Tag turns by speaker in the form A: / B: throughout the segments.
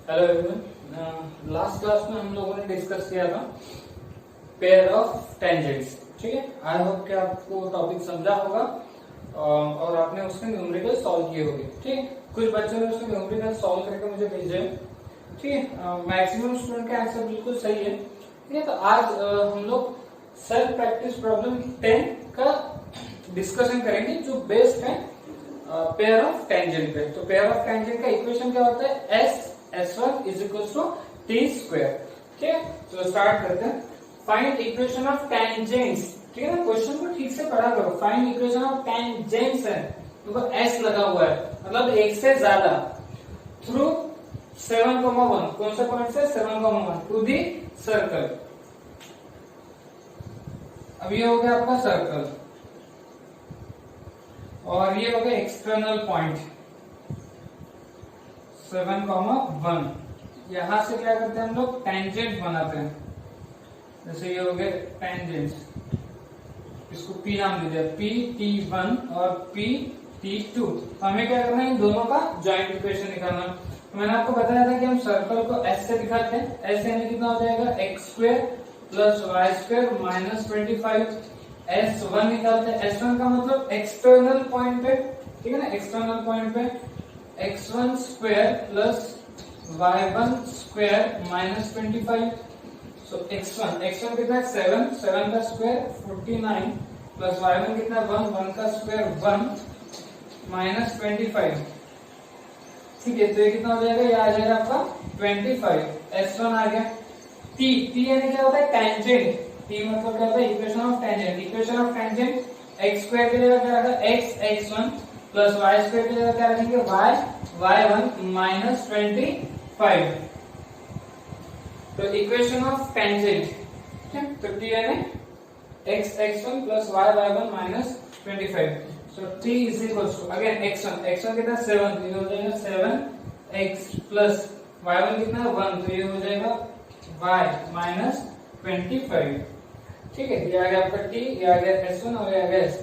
A: Hello everyone. Last class में हम लोगों ने डिस्कस किया था पेयर ऑफ टेंजेंट्स। ठीक है, आई होप कि आपको टॉपिक समझा होगा और आपने उसमें न्यूमेरिकल सॉल्व किए होंगे। ठीक है, कुछ बच्चों ने उसमें न्यूमेरिकल सॉल्व करके मुझे भेजे। ठीक है, मैक्सिमम स्टूडेंट का आंसर बिल्कुल सही है। ठीक है, तो आज हम लोग सेल्फ प्रैक्टिस प्रॉब्लम 10 का डिस्कशन करेंगे जो बेस्ड है पेयर ऑफ टेंजेंट पे। तो पेयर ऑफ टेंजेंट का इक्वेशन क्या होता है? S1 is equal to T square. ठीक है, तो स्टार्ट करते हैं। Find equation of tangents. ठीक है ना, क्वेश्चन को ठीक से पढ़ा करो। फाइंड इक्वेशन ऑफ टेंजेंट्स है, देखो S लगा हुआ है मतलब एक से ज्यादा थ्रू 7,1 कौन सा पॉइंट से 7,1 टू दी सर्कल। अब ये हो गया आपका सर्कल और ये हो गया एक्सटर्नल पॉइंट 7,1। यहां से क्या करते हैं हम लोग? टेंजेंट बनाते हैं। जैसे ये हो गए टेंजेंट्स, इसको P नाम दे दिया, PT1 और PT2। हमें क्या करना है? इन दोनों का जॉइंट इक्वेशन निकालना। तो मैंने आपको बताया था कि हम सर्कल को S से दिखाते हैं। S यानी कितना हो जाएगा? x² plus y² minus 25। S1 निकालते हैं। S1 का मतलब एक्सटर्नल पॉइंट पे। ठीक है ना, एक्सटर्नल पॉइंट पे x1 square plus y1 square minus 25। सो x1 कितना है? 7 का स्क्वायर 49 प्लस y1 कितना? 1 का स्क्वायर 1 माइनस 25। ठीक है, तो ये कितना हो जाएगा? ये आ जाएगा आपका 25। S1 आ गया। T यानी क्या होता है? टेंजेंट। T मतलब क्या होता है? Equation of tangent. Equation of tangent x square की जगह क्या रखा? x1 प्लस y स्क्वायर की जगह क्या रखेंगे? y1 minus 25। तो इक्वेशन ऑफ टेंजेंट, ठीक है, तो T यानी x1 plus y1 minus 25। So T is equal to again x1 कितना? 7, तो ये हो जाएगा 7x प्लस y1 कितना? 1, तो ये हो जाएगा y माइनस 25। ठीक है, ये आ गया आपका T, ये आ गया S1 और ये आ गया S।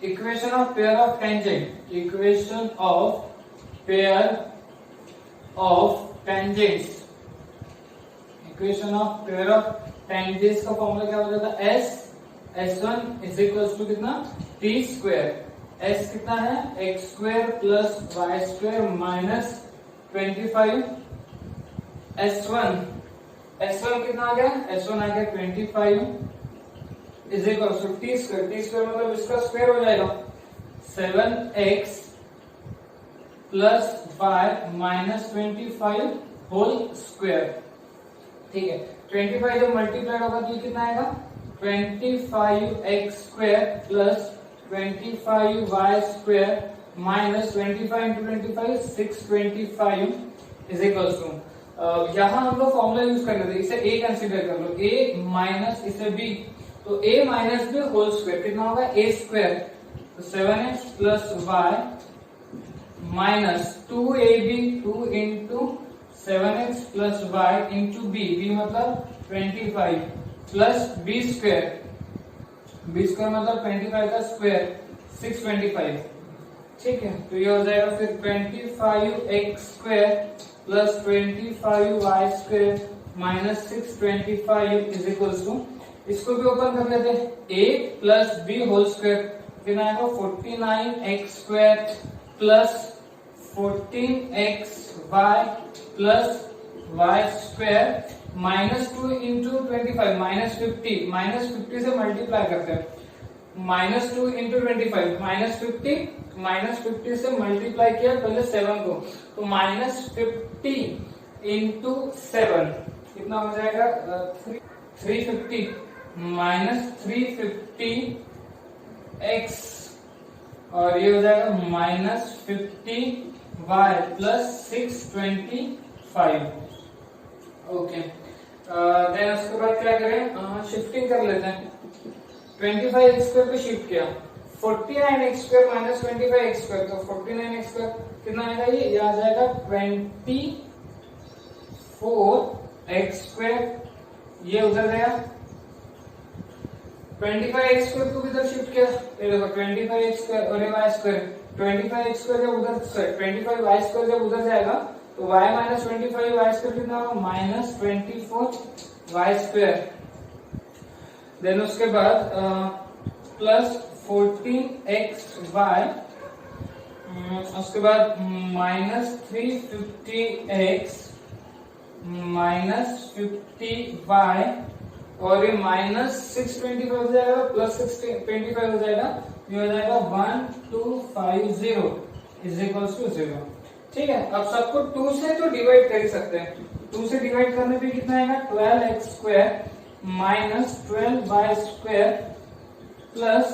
A: Equation of pair of tangent. Equation of pair of tangents. Equation of pair of tangents का फॉर्मूला क्या हो जाता है? S1 इज इक्वल टू कितना? T square. S कितना है? x² plus y² minus 25। S1 कितना आ गया? S1 आ गया 25 is equal to T square. T square मतलब इसका स्क्वायर हो जाएगा 7x plus y minus 25 whole square. ठीक है, 25 जब मल्टीप्लाइड होगा तो ये कितना आएगा? 25x² plus 25y² minus 25 into 25 625 is equal to यहां हम लोग फॉर्मूला यूज कर लेते हैं। इसे a कंसीडर कर लो, a माइनस इसे b, तो a minus b whole square कितना होगा? a स्क्वायर, तो 7x plus y minus 2ab 2 into 7x plus y into b, b मतलब 25 प्लस b स्क्वायर मतलब 25 का स्क्वायर 625। ठीक है, तो ये हो जाएगा फिर 25x² plus 25y² minus 625 is equal to, इसको भी ओपन कर लेते हैं, a plus b whole square कितना आएगा? 49x² plus 14xy plus y² minus 2 into 25 minus 50 से मल्टीप्लाई करते हैं। माइनस 2 इंटू 25 माइनस 50 से मल्टीप्लाई किया पहले 7 को, तो माइनस 50 इंटू 7 कितना हो जाएगा? 350 माइनस 350 x और ये हो जाएगा minus 50y plus 625। Okay, then उसके बाद क्या करें? शिफ्टिंग कर लेते हैं। 25x² पे शिफ्ट किया, 49x² माइनस 25x², तो 49x² कितना आएगा? ये आ जाएगा 24x²। ये उधर गया, 25x² को इधर शिफ्ट किया, ये देखो 25x² और y² 25x² जब उधर 25y² जब उधर जाएगा तो तो y माइनस 25 वाई स्क्वायर कितना होगा माइनस 24 वाई स्क्वायर। देन उसके बाद प्लस 14xy, उसके बाद माइनस 350x माइनस 50y, और ये माइनस 625 हो जाएगा प्लस 625 हो जाएगा, ये हो जाएगा 1250 इज इक्वल्स टू 0। ठीक है, अब सबको 2 से तो डिवाइड कर ही सकते हैं। 2 से डिवाइड करने पे कितना आएगा 12x square minus 12y square plus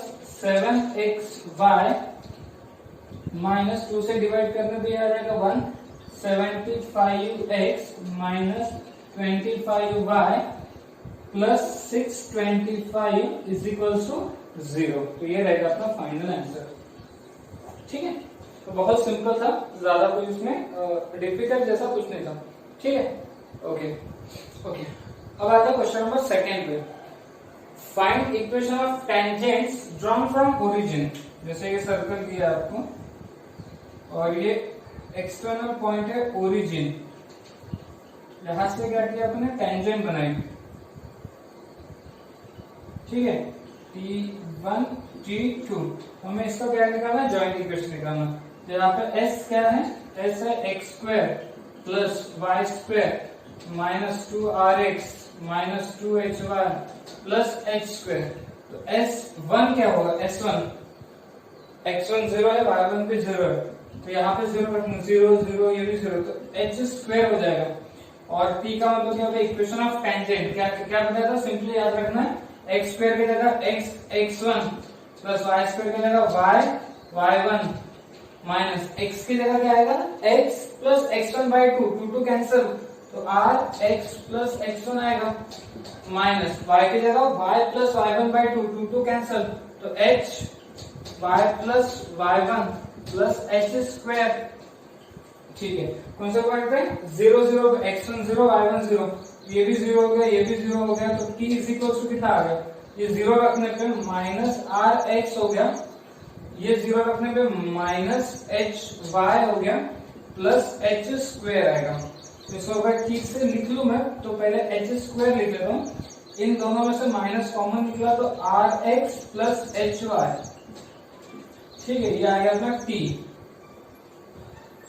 A: 7xy minus 2 से डिवाइड करने पे आ जाएगा 175x minus 25y plus 625 is equals to 0। तो ये रहेगा अपना फाइनल आंसर। ठीक है, तो बहुत सिंपल था, ज्यादा कुछ इसमें डिफिकल्ट जैसा कुछ नहीं था। ठीक है, ओके। अब आता है क्वेश्चन नंबर सेकंड पे। Find equation of tangents drawn from origin. जैसे ये सर्कल दिया आपको और ये एक्सटर्नल पॉइंट है ओरिजिन, यहां से क्या किया आपने टेंजेंट बनाई। ठीक है, T1 T2, हमें इसका क्या निकालना है जॉइंट इक्वेशन निकालना। तो यहाँ पे S क्या है, S है x square plus y square minus 2rx minus 2hy plus h square. तो S1 क्या होगा, S1 x1 0 है, y1 पे 0 है, तो यहाँ पे 0 रखना, 0 0 ये भी 0, तो h स्क्वायर हो जाएगा। और t का मतलब क्या होगा इक्वेशन ऑफ टेंजेंट, क्या बताया था, सिंपली याद रखना है x स्क्वायर की जगह x1 प्लस y स्क्वायर की जगह y1 माइनस x की जगह क्या आएगा x plus x1 by 2 cancel, तो rx प्लस x1 आएगा, माइनस y की जगह y plus y1 by 2 cancel, तो h y plus y1 plus h square. ठीक है, कौन सा पॉइंट पे 0 0 पे x1 0 y1 0, ये भी 0 हो गया, ये भी 0 हो गया, तो t इज इक्वल टू कितना आ गया, ये 0 रखने पे माइनस rx हो गया, ये 0 रखने पे माइनस hy हो गया प्लस h स्क्वायर आएगा। इसको अगर ठीक से लिख लूं मैं तो पहले h स्क्वायर लिख लेता हूँ, इन दोनों में से माइनस कॉमन निकला तो rx प्लस hy। ठीक है, ये आ गया अपना t।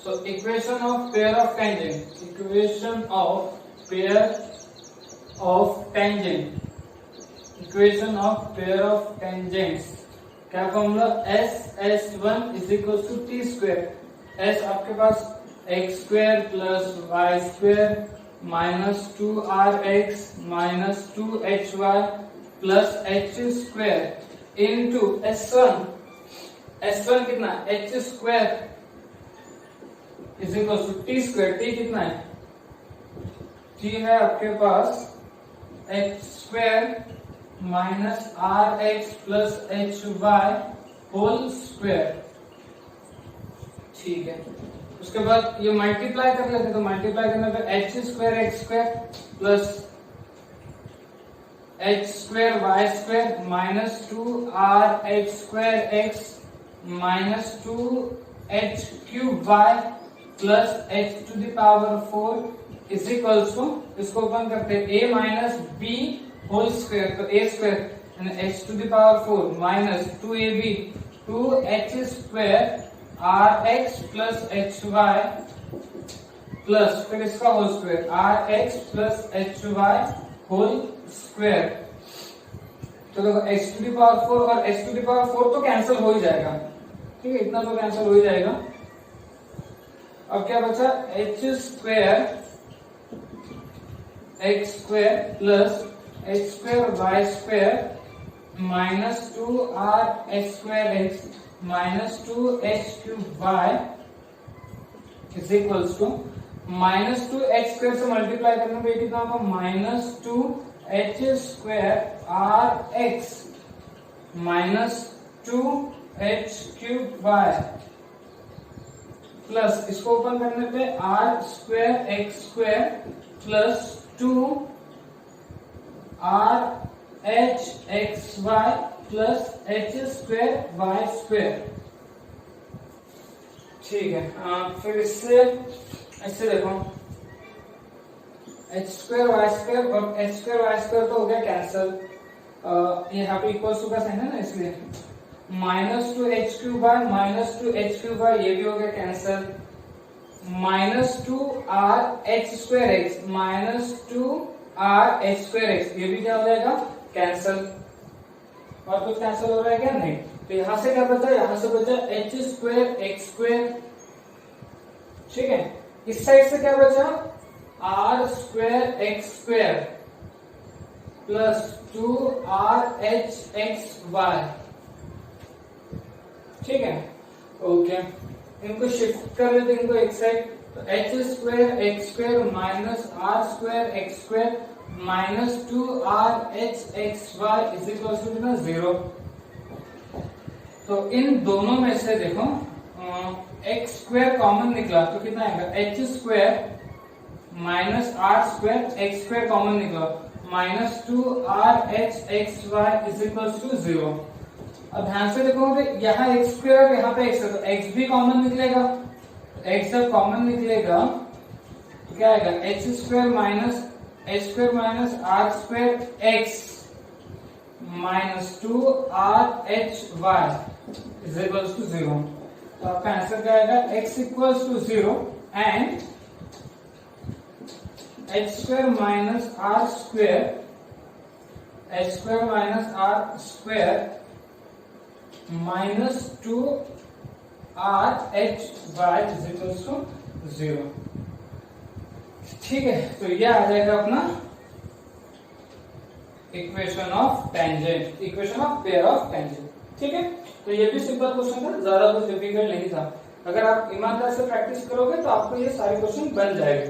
A: So equation of pair of tangent, equation of pair of tangent, equation of pair of tangents, क्या formula S1 is equal to T square. S आपके पास x square plus y square minus 2rx minus 2hy plus h square into S1, S1 कितना h square is equal to T square, T कितना है, T है आपके पास x square minus rx plus hy whole square. ठीक है, उसके बाद ये मल्टीप्लाई कर लेते, तो मल्टीप्लाई करने पे h square x square plus h square y square minus 2rh square x minus 2h cube y plus h to the power 4 is equal to, इसको ओपन करते हैं a minus b whole square, तो a square यानी h to the power 4 minus 2ab 2h square rx plus hy plus फिर इसका whole square rx plus hy whole square. तो देखो h to the power 4 और h to the power 4 तो cancel हो ही जाएगा। ठीक है, इतना तो कैंसिल हो ही जाएगा। अब क्या बचा h square x square plus h square y square minus 2rh square x minus 2h cube y is equals to minus 2h square से मल्टीप्लाई करने पे कितना होगा minus 2h square rx minus 2h cube y plus इसको open करने पे r square x square plus 2 r h x y plus h square y square. ठीक है, फिर इससे ऐसे देखो h स्क्वायर y स्क्वायर और h स्क्वायर y स्क्वायर तो हो गया कैंसिल, यहाँ पे इक्वल टू का साइन है ना इसलिए minus two H Q bar minus two H Q bar ये भी हो गया cancel, minus two R H square x minus two R H square x ये भी क्या हो जाएगा कैंसिल, और कुछ कैंसिल हो रहा है क्या नहीं। तो यहां से क्या बचा, यहां से बचा एच स्क्वायर एक्स स्क्वायर, ठीक है। इस साइड से क्या बचा r square x square plus two R H x y, ठीक है ओके। इनको शिफ्ट कर लेते हैं इनको एक साइड, तो h square x square minus are square x square minus two R H x y is equal to कितना 0। तो इन दोनों में से देखो एक्स स्क्वायर कॉमन निकला तो कितना आएगा H square minus are square x square common निकला minus two R H x y is equal to 0। अब ध्यान से देखोगे यहाँ एक्स स्क्वायर और यहाँ पे एक्स है तो एक्स भी कॉमन निकलेगा, एक्स जब कॉमन निकलेगा तो क्या आएगा H square minus are square x minus two are h y is equal to 0। तो आपका आंसर क्या आएगा x equal to 0 and h square minus are square minus two are h y is equal to 0, ठीक है। तो ये आ जाएगा अपना equation of tangent, equation of pair of tangent, ठीक है। तो ये भी सिंपल क्वेश्चन था, ज्यादा कुछ डिफिकल्ट नहीं था। अगर आप ईमानदार से प्रैक्टिस करोगे तो आपको ये सारे क्वेश्चन बन जाएंगे,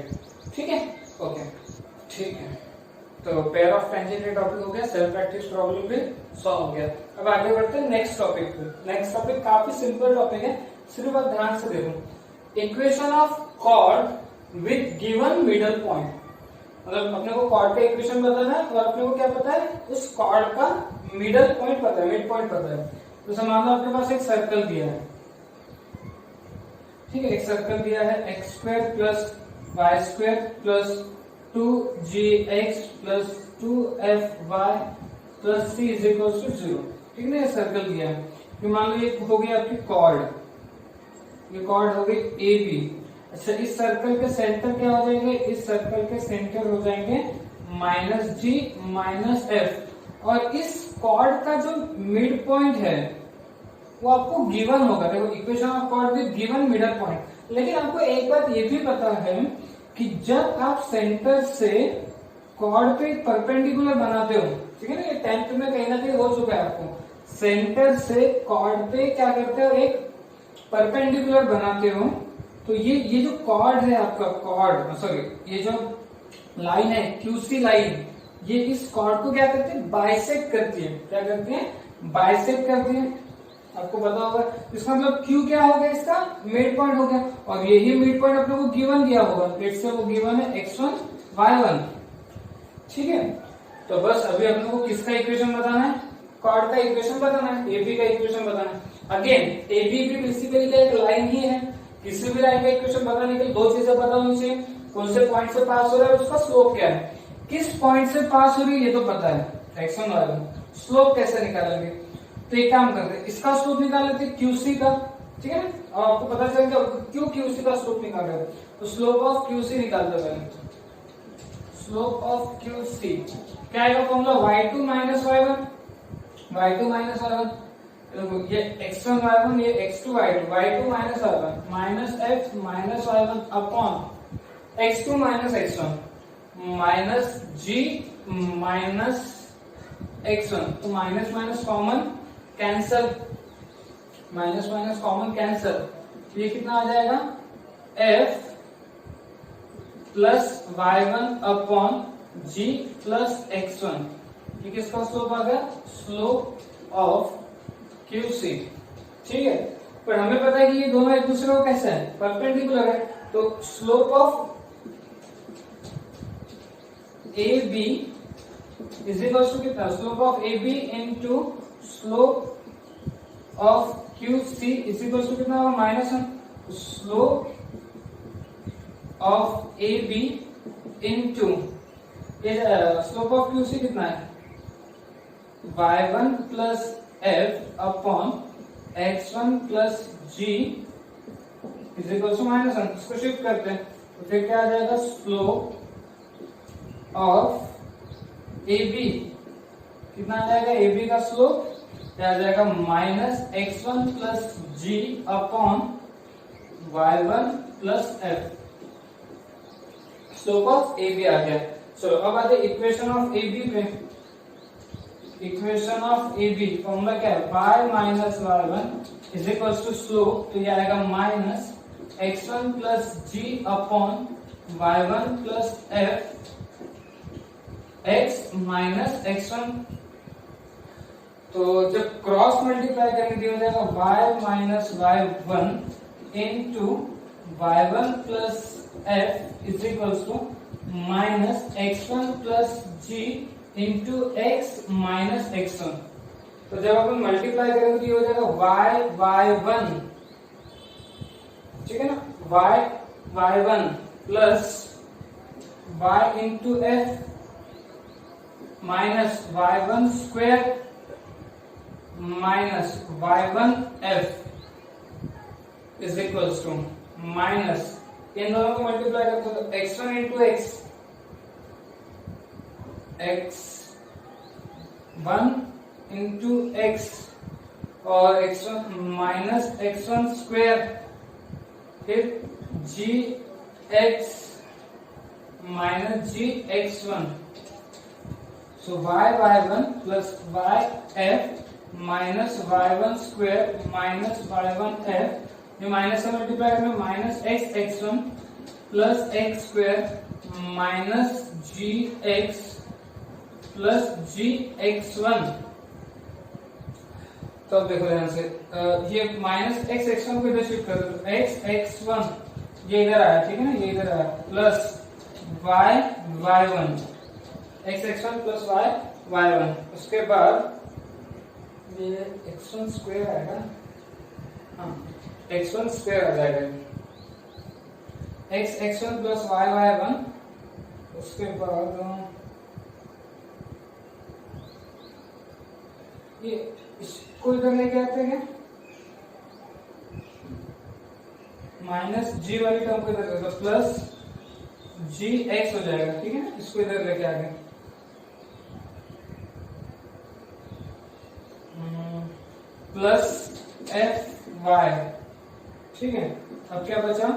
A: ठीक है ओके ठीक है। तो पेयर ऑफ टेंजेंट का टॉपिक हो गया, सेल्फ प्रैक्टिस प्रॉब्लम भी सॉल्व हो गया। अब आगे बढ़ते हैं नेक्स्ट टॉपिक पे। नेक्स्ट टॉपिक काफी सिंपल टॉपिक है, सिर्फ आप ध्यान से देखो। Equation of cord with given middle point, मतलब अपने को कॉर्ड का इक्वेशन बताना है और अपने को क्या पता है उस कॉर्ड का मिडल पॉइंट पता है, मिड पॉइंट पता है। तो मान लो आपके पास एक सर्कल दिया है, ठीक है, एक सर्कल दिया है x square plus y square plus 2gx plus 2fy plus c is equal to 0, ठीक है ना। सर्कल दिया है, तो मान लो ये हो गई आपकी कॉर्ड, ये कॉर्ड हो गई ए बी। अच्छा इस सर्कल के सेंटर क्या हो जाएंगे, इस सर्कल के सेंटर हो जाएंगे माइनस जी माइनस एफ, और इस कॉर्ड का जो मिड पॉइंट है वो आपको गिवन होगा। देखो equation of cord with given middle point. लेकिन आपको एक बात ये भी पता है कि जब आप सेंटर से कॉर्ड पे परपेंडिकुलर बनाते हो, ठीक है ना, ये 10th में कहीं ना कहीं हो चुका है आपको, सेंटर से कॉर्ड पे क्या करते हो एक परपेंडिकुलर बनाते हो, तो ये जो कॉर्ड है आपका कॉर्ड सॉरी ये जो लाइन है QC लाइन, ये इस कॉर्ड को क्या करती है बाइसेक्ट करती है, क्या करती है बाइसेक्ट करती है। आपको पता होगा इसका मतलब Q क्या हो गया, इसका मिड पॉइंट हो गया, और यही मिड पॉइंट अपने को गिवन दिया होगा, लेट्स से वो गिवन है x1 y1, ठीक है। तो बस अभी अपने को किसका इक्वेशन बताना है, कॉर्ड का इक्वेशन बताना है, एबी का इक्वेशन बताना है। अगेन एबी भी बेसिकली एक लाइन ही है, किसी भी लाइन का इक्वेशन बताने के लिए दो चीजें पता होनी चाहिए, कौन से पॉइंट से पास हो रहा है उसका स्लोप क्या है, किस पॉइंट से पास हो रही है ये तो पता है x1 y1, स्लोप कैसे निकालेंगे। तो एक काम करते हैं इसका स्लोप निकाल लेते हैं QC का, ठीक है ना, और आपको पता चल गया क्यों QC का स्लोप निकाल रहे हैं। तो स्लोप ऑफ QC निकालते हैं, स्लोप ऑफ QC क्या आएगा formula y2 minus y1, y2 minus y1, ये x1 y1 ये x2 y2, y2 minus y1 minus x minus y1 upon x2 minus x1 minus g minus x1। तो minus minus common cancel, minus minus common cancel, ये कितना आ जाएगा f plus y1 upon g plus x1, ये किसका slope आ गया, slope of QC, ठीक है। पर हमें पता है कि ये दोनों एक दूसरे को कैसे है परपेंडिकुलर है, तो slope of AB is equal to कितना, slope of AB into slope of QC is equal to कितना होगा -1, slope of A B into slope of Q C कितना है y1 plus f upon x1 plus g is equal to -1। इसको shift करते हैं तो फिर क्या आ जाएगा स्लोप ऑफ ए बी कितना आ जाएगा ए बी का स्लोप क्या आ जाएगा -x1 plus g upon y1 plus f. Slope of A B आ गया। चलो अब आते इक्वेशन ऑफ ए बी पे। Equation of A B formula क्या है y minus y1 is equal to slope तो ये आएगा -x1 plus g upon y1 plus f x minus x1। तो जब क्रॉस मल्टीप्लाई करेंगे हो जाएगा y minus y1 into y1 plus f is equal to -x1 plus g into x minus x1। तो जब अपन मल्टीप्लाई करेंगे तो हो जाएगा y1 ठीक है ना y1 plus y into f minus y1 square minus y1 f is equal to minus इन दोनों को मल्टीप्लाई करते तो x1 into x x1 into x और x1 माइनस x1 स्क्वायर फिर g x minus g x1। सो y1 plus y f minus y1 square minus y1 f ये minus से multiply करना minus x x1 plus x square minus g x plus g x1। तो अब देखो ध्यान से ये माइनस x x1 को इधर शिफ्ट कर दो x x1 ये इधर आया ठीक है ना ये इधर आया plus y y1 x x1 plus y y1। उसके बाद ये x1 स्क्वायर आएगा हाँ x1 स्क्वायर आ जाएगा x x1 plus y y1। उसके बाद ये इसको इधर लेके आते हैं माइनस जी वाली टर्म को इधर तो प्लस जी एक्स हो जाएगा ठीक है ना इसको इधर लेके आ गए प्लस एफ वाई ठीक है। अब क्या बचा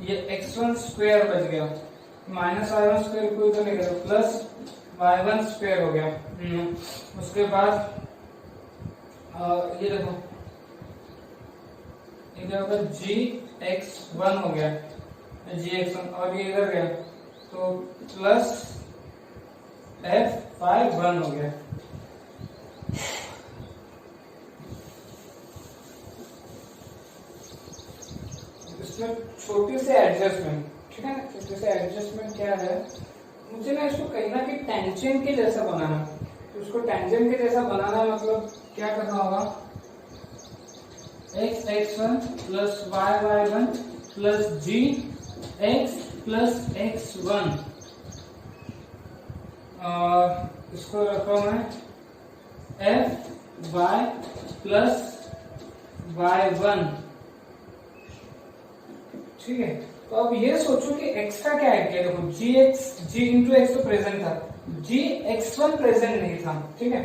A: ये x1 स्क्वायर बच गया माइनस y1 स्क्वायर को इधर ले गया प्लस y1 स्क्वायर हो गया। उसके बाद ये देखो इधर होगा gx1 हो गया gx1 और ये इधर गया तो प्लस f1 हो गया। इसमें छोटी से एडजस्टमेंट ठीक है ना छोटे से एडजस्टमेंट क्या है मुझे ना इसको कहीं ना कहीं टेंजेंट के जैसा बनाना तो उसको टेंजेंट के जैसा बनाना मतलब क्या करना होगा x x1 plus y y1 plus g x plus x1 और इसको रखा मैं f y प्लस y1 ठीक है। तो अब ये सोचो कि x का क्या है देखो g इंटू एक्स तो प्रेजेंट था g x1 प्रेजेंट नहीं था ठीक है।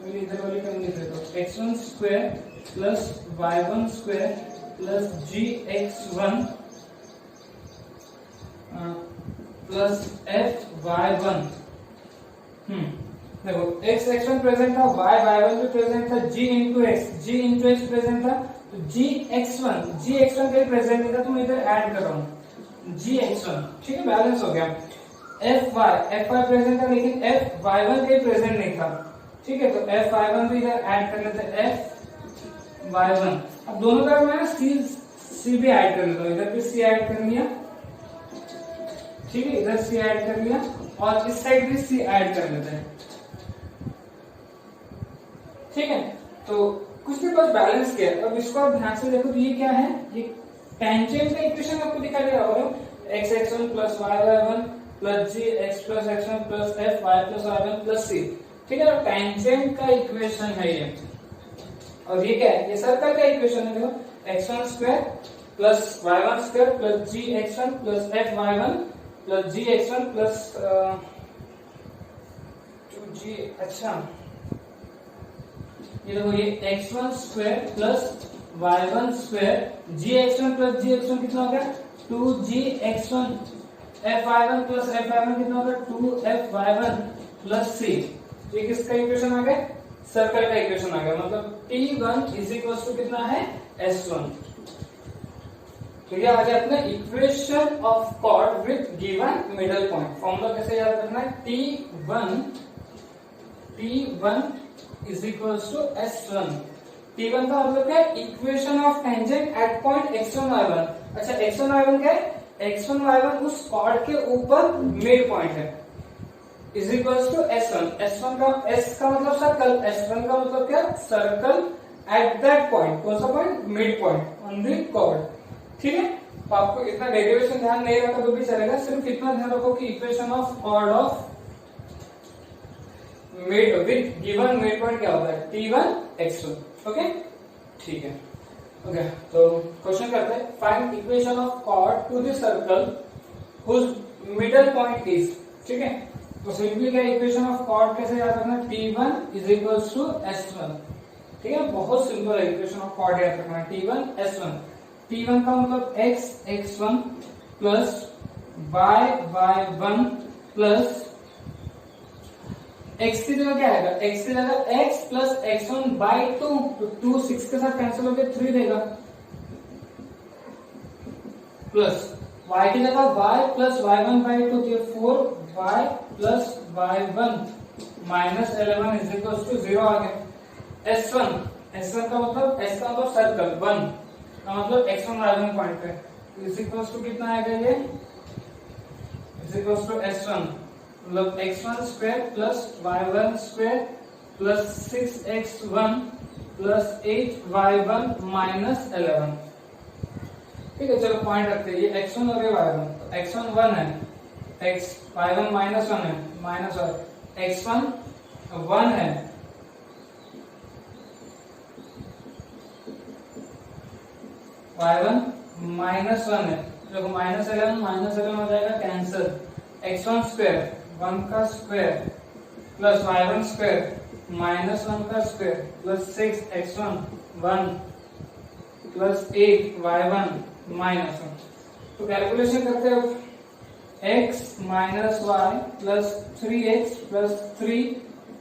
A: इधर वाली टर्म लिख देता हूं x1 square plus y1 square plus gx1 plus fy1। देखो x x1 प्रेजेंट था y y1 भी प्रेजेंट था g इंटू एक्स प्रेजेंट था तो gx1 कहीं प्रेजेंट नहीं था तो मैं इधर ऐड कर रहा हूँ gx1 ठीक है बैलेंस हो गया। fy प्रेजेंट था लेकिन fy1 कहीं प्रेजेंट नहीं था ठीक है तो fy1 भी इधर ऐड कर लेते हैं fy1। अब दोनों तरफ मैं c भी ऐड कर लेता हूँ इधर भी c ऐड कर लिया ठीक है इधर c ऐड कर लिया और इस साइड भी c ऐड कर लेते हैं ठीक है। तो कुछ भी बस बैलेंस किया। अब इसको आप ध्यान से देखो तो ये क्या है ये टेंजेंट का इक्वेशन आपको दिखा दे रहा होगा x x one plus y y one plus g x plus x one plus f y plus y one plus c. ठीक है, टेंजेंट का इक्वेशन है ये। और ये क्या है, ये सर्कल का इक्वेशन है। देखो x one square plus y one square plus g x one plus f y one plus g x one plus g, अच्छा ये देखो ये x one square plus y one square g x one plus g x one कितना हो गया 2g x one f y one plus f y one कितना हो गया 2f वाई वन प्लस सी। ये किसका इक्वेशन आ गया, सर्कल का इक्वेशन आ गया। मतलब T1 इज इक्वल टू कितना है S1। तो ये आ गया अपना equation of cord with given middle point. Formula कैसे याद करना है, T1 is equal to S1। T1 का मतलब क्या है, equation of tangent at point x1 y1। अच्छा x1 y1 क्या है, x1 y1 उस कॉर्ड के ऊपर मिड पॉइंट है, is equal to S1। S1 का S का मतलब सर्कल, S1 का मतलब क्या, सर्कल एट दैट पॉइंट। कौन सा पॉइंट, mid point on the chord. ठीक है, तो आपको इतना डेरिवेशन ध्यान नहीं रखा तो भी चलेगा, सिर्फ इतना ध्यान रखो कि equation of chord of mid with given mid point क्या होता है, T1 x1। ओके ठीक है, ओके तो क्वेश्चन करते हैं, find equation of chord to the circle whose middle point is. ठीक है, तो सिंपली क्या इक्वेशन ऑफ कॉर्ड कैसे याद रखना, T1 is equal to S1। ठीक है, बहुत सिंपल है इक्वेशन ऑफ कॉर्ड याद रखना, T1 S1। T1 का मतलब x x1 plus y y1 plus x की जगह क्या आएगा, x की जगह x प्लस x1 बाई 2, तो 2 6 के साथ कैंसिल होकर 3 देगा, प्लस y की जगह y प्लस y1 बाई 2, तो ये 4y plus y1 minus 11 is equal to 0 आ गया। S1 का मतलब S का मतलब सर्कल 1 का मतलब x1 y1 पॉइंट पे इज इक्वल टू कितना आएगा, ये इज इक्वल टू S1 मतलब x1 square plus y1 square plus 6x1 plus 8y1 minus 11। ठीक है, चलो पॉइंट रखते हैं, ये x1 और ये y1। तो x1 1 है, y1 माइनस 1 है, माइनस x1 1 है, y1 माइनस 1 है। देखो माइनस 11 हो जाएगा कैंसिल, x1 स्क्वायर 1 का square plus y1 square minus 1 का square plus 6x1 1 plus 8y1 minus 1। तो कैलकुलेशन करते हो, x minus y plus 3x plus 3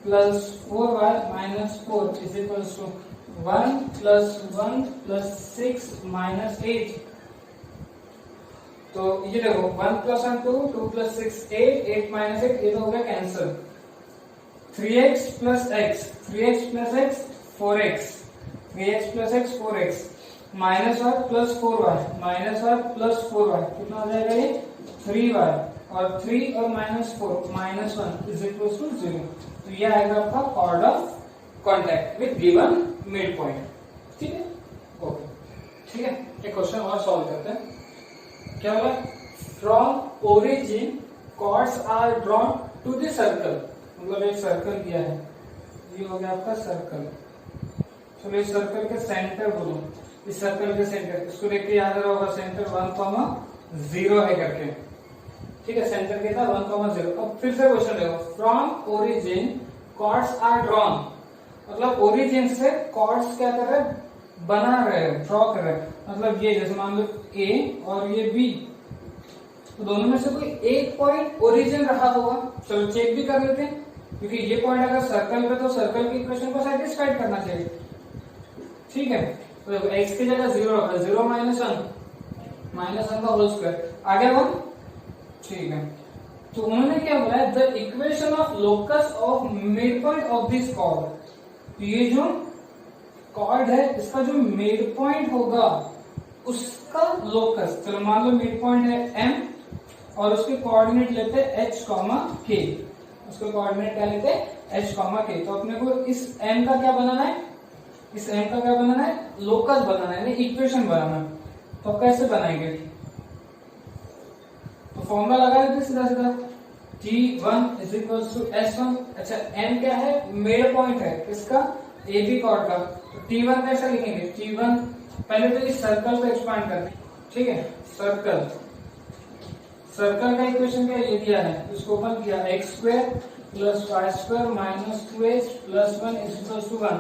A: plus 4y minus 4 is equal to 1 plus 1 plus 6 minus 8। तो ये देखो 1 प्लस 1 2, 2 प्लस 6 8, 8 माइनस 8, ये तो हो गया cancel. 3x plus x, 3x plus x 4x, 3x plus x 4x minus y plus 4y, minus y plus 4y कितना हो जाएगा, ये 3y और 3 और minus 4 minus 1 is equal to 0। तो ये आएगा आपका chord of contact with given mid point. ठीक है, ओके ठीक है, एक क्वेश्चन और सॉल्व करते हैं। क्या होगा, from origin chords are drawn to the circle. मतलब एक सर्कल दिया है, ये हो गया आपका सर्कल। चलो इस सर्कल के सेंटर बोलो, इस सर्कल के सेंटर, इसको देख के याद रहा होगा सेंटर 1, 0 है करके। ठीक है, सेंटर के था 1, 0। अब फिर से क्वेश्चन देखो, from origin chords are drawn, मतलब ओरिजिन से कॉर्ड्स क्या कर रहे हैं, बना रहे हैं, ड्रॉ कर रहे हैं। मतलब ये जैसे मान लो A और ये B, तो दोनों में से कोई एक पॉइंट ओरिजिन रहा होगा। चलो चेक भी कर लेते हैं, क्योंकि ये पॉइंट अगर सर्कल पे तो सर्कल की इक्वेशन को सेटिस्फाइड करना चाहिए। ठीक है, तो देखो x की जगह 0 रखा, 0 माइनस 1 का होल स्क्वायर आ गया 1। ठीक है, तो उन्होंने क्या बोला है, the equation of locus of mid point of this cord. ये जो कॉर्ड है इसका जो मिड पॉइंट होगा उसका लोकस, चलो मान लो मिड पॉइंट है M और उसके कोऑर्डिनेट लेते हैं h, k। उसके कोऑर्डिनेट क्या लेते हैं h, k। तो अपने को इस M का क्या बनाना है, इस M का क्या बनाना है, लोकस बनाना है, इक्वेशन बनाना है। तो कैसे बनाएंगे, फॉर्मूला लगा देते सीधा सीधा, T1 is equal to S1। अच्छा M क्या है, मिड पॉइंट है किसका, AB कॉर्ड का। तो T1 कैसा लिखेंगे, T1 पहले तो इस सर्कल को एक्सपांड करते हैं, ठीक है। सर्कल का इक्वेशन क्या ये दिया है, इसको ओपन किया, x square plus y square minus 2x plus 1 is equal to 1।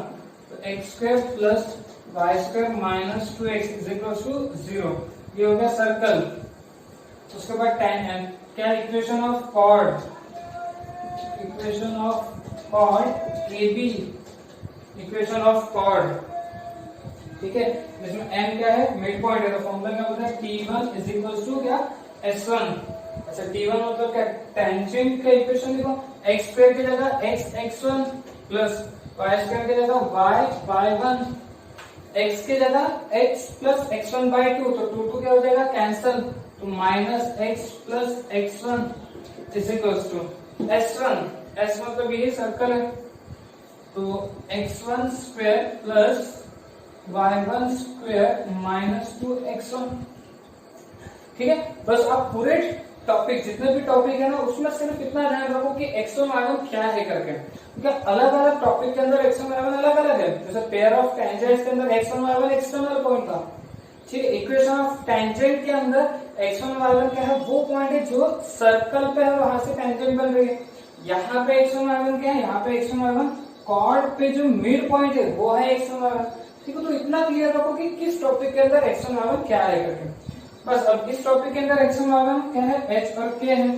A: तो x square plus y square minus 2x is equal to 0। ये हो गया सर्कल। उसके बाद tan m क्या, equation of chord, equation of chord AB, equation of chord, ठीक है। इसमें m क्या है, मिड पॉइंट है, तो फॉर्मूला क्या होता है, T1 इज इक्वल टू क्या, S1। अच्छा T1 मतलब क्या, टेंजेंट का इक्वेशन लिखो, x स्क्वायर की जगह x1 प्लस y स्क्वायर की जगह y1, x की जगह x प्लस x1 बाई 2, तो 2 क्या हो जाएगा, कैंसल, तो minus x plus x1 is equal to S1 मतलब ये सर्कल है, तो x1 square plus y1 square minus 2x1, ठीक है। बस आप पूरे टॉपिक, जितने भी टॉपिक है ना, उसमें सिर्फ इतना ध्यान रखो कि x1 y1 क्या है करके, क्योंकि अलग अलग टॉपिक के अंदर x1 y1 अलग अलग है। जैसे पेयर ऑफ टेंजेंट्स के अंदर x1 y1 एक्सटर्नल पॉइंट था, ठीक है। इक्वेशन ऑफ टेंजेंट के अंदर x1 y1 क्या है, वो पॉइंट है जो सर्कल पे है, वहां से टेंजेंट बन रही है। यहाँ पे x1 y1 क्या है, यहाँ पे x1 y1 कॉर्ड पे जो मिड पॉइंट है वो है x1 y1, ठीक है। तो इतना क्लियर रखो कि किस टॉपिक के अंदर x1 y1 क्या है करके। बस अब इस टॉपिक के अंदर x1 y1 क्या है, h और k है,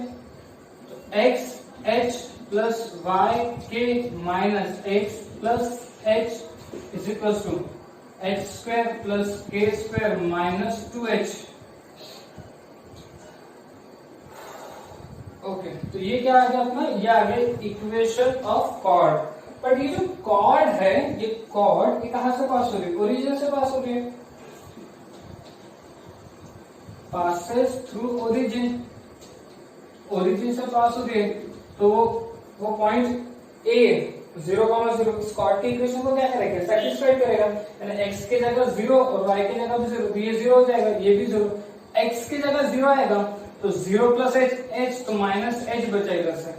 A: तो x h plus y k minus x plus h is equal to h square plus k square minus 2h। Okay, तो ये क्या आ गया अपना, ये आ गया इक्वेशन ऑफ कॉर्ड। बट ये जो कॉर्ड है, ये कॉर्ड ये कहां से पास हो रही है, ओरिजिन से पास हो रही है, passes through origin, origin से पास हो रही है, तो वो पॉइंट A 0,0 इस कॉर्ड की इक्वेशन को क्या करेगा, सेटिस्फाई करेगा, यानी x की जगह 0 और y की जगह भी 0, तो ये 0 हो जाएगा, ये भी 0, x की जगह 0 आएगा तो 0 प्लस h, तो माइनस h बचा इधर से,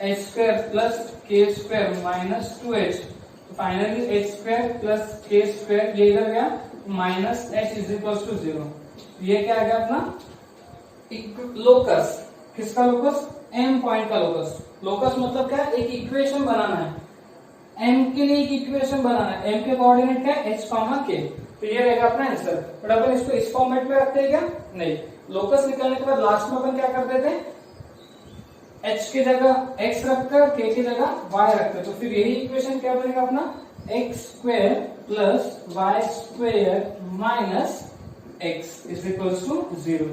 A: h square plus k square minus 2h, तो finally h square plus k square ये इधर गया, minus h is equal to 0। ये क्या आ गया अपना लोकस, किसका लोकस, m पॉइंट का लोकस। लोकस मतलब क्या, एक इक्वेशन बनाना है, m के लिए एक इक्वेशन बनाना है, m के कोऑर्डिनेट क्या है, h, k, तो ये रहेगा अपना आंसर। बट अपन इसको इस फॉर्मेट में रखते हैं क्या, नहीं। लोकस निकालने के बाद लास्ट में अपन क्या करते थे, h की जगह x रखकर k की जगह y रखते, तो फिर यही इक्वेशन क्या बनेगा अपना, x square plus y square minus x is equal to 0।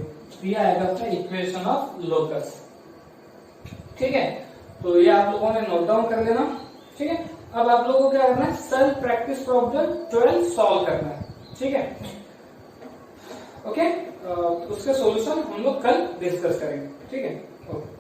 A: ये आएगा अपना इक्वेशन ऑफ लोकस, ठीक है। तो ये आप लोगों ने नोट डाउन कर लेना, ठीक है। अब आप लोगों को क्या करना है, सेल्फ प्रैक्टिस प्रॉब्लम 12 सॉल्व करना है, ठीक है। ओके, उसके सॉल्यूशन हम लोग कल डिस्कस करेंगे, ठीक है। ओके।